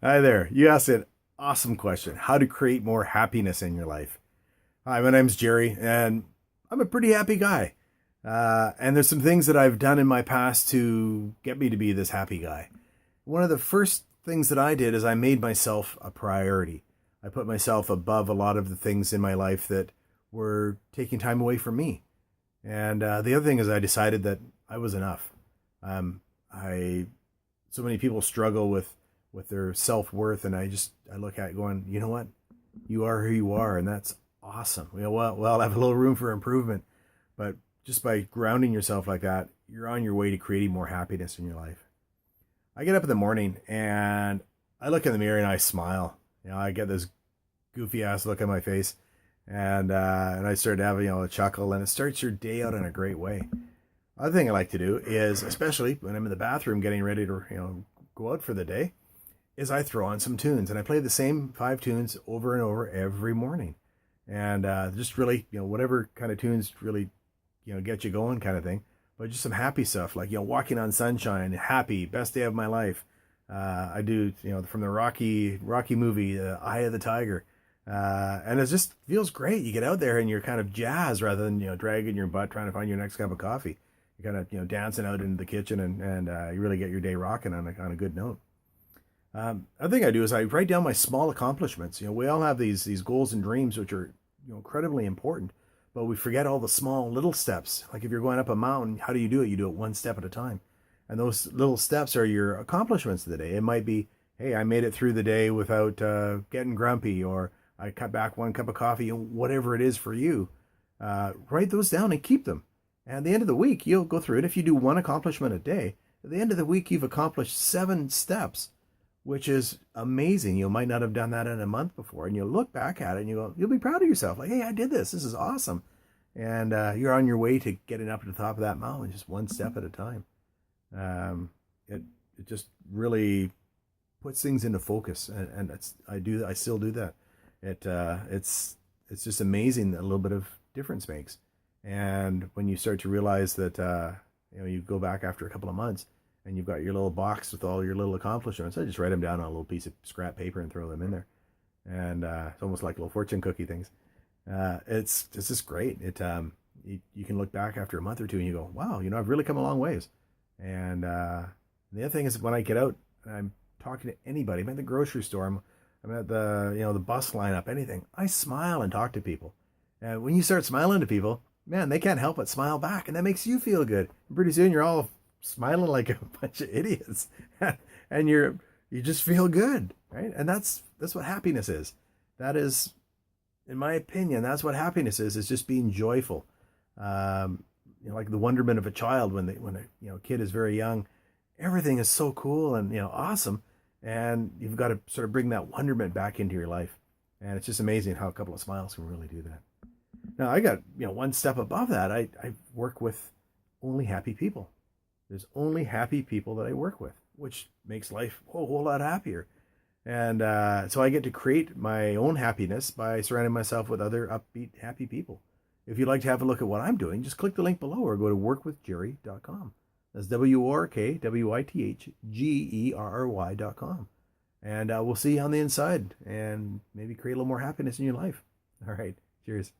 Hi there. You asked an awesome question. How to create more happiness in your life. Hi, my name's Jerry, and I'm a pretty happy guy. And there's some things that I've done in my past to get me to be this happy guy. One of the first things that I did is I made myself a priority. I put myself above a lot of the things in my life that were taking time away from me. And the other thing is I decided that I was enough. I so many people struggle with their self-worth, and I look at it going, you know what, you are who you are, and that's awesome. Well, I have a little room for improvement, but just by grounding yourself like that, you're on your way to creating more happiness in your life. I get up in the morning and I look in the mirror and I smile. I get this goofy ass look on my face, and I start having a chuckle, and it starts your day out in a great way. Other thing I like to do is, especially when I'm in the bathroom getting ready to go out for the day, is I throw on some tunes, and I play the same 5 tunes over and over every morning, and just really whatever kind of tunes really get you going kind of thing. But just some happy stuff like Walking on Sunshine, Happy, Best Day of My Life. I do from the Rocky movie, Eye of the Tiger, and it just feels great. You get out there and you're kind of jazzed rather than dragging your butt trying to find your next cup of coffee. You're kind of dancing out into the kitchen, and you really get your day rocking on a good note. Other thing I do is I write down my small accomplishments. We all have these goals and dreams, which are incredibly important, but we forget all the small little steps. Like if you're going up a mountain, how do you do it? You do it one step at a time, and those little steps are your accomplishments of the day. It might be, hey, I made it through the day without getting grumpy, or I cut back 1 cup of coffee, whatever it is for you. Write those down and keep them. And at the end of the week, you'll go through it. If you do one accomplishment a day, at the end of the week, you've accomplished 7 steps, which is amazing. You might not have done that in a month before, and you'll look back at it and you'll be proud of yourself. Like, hey, I did this. This is awesome. And you're on your way to getting up to the top of that mountain, just one step at a time. It just really puts things into focus, and I still do that. It's just amazing that a little bit of difference makes. And when you start to realize that you go back after a couple of months, and you've got your little box with all your little accomplishments. I just write them down on a little piece of scrap paper and throw them in there. And it's almost like little fortune cookie things. It's just great. You can look back after a month or two and you go, wow, I've really come a long ways. And the other thing is when I get out and I'm talking to anybody, I'm at the grocery store, I'm at the bus lineup, anything, I smile and talk to people. And when you start smiling to people, man, they can't help but smile back, and that makes you feel good. And pretty soon you're all smiling like a bunch of idiots, and you just feel good, right? And that's what happiness is. That is, in my opinion, that's what happiness is just being joyful. Like the wonderment of a child when a kid is very young, everything is so cool and awesome, and you've got to sort of bring that wonderment back into your life. And it's just amazing how a couple of smiles can really do that. Now I got one step above that. I work with only happy people. There's only happy people that I work with, which makes life a whole lot happier. And so I get to create my own happiness by surrounding myself with other upbeat, happy people. If you'd like to have a look at what I'm doing, just click the link below or go to workwithjerry.com. That's workwithgerry.com. And we'll see you on the inside and maybe create a little more happiness in your life. All right. Cheers.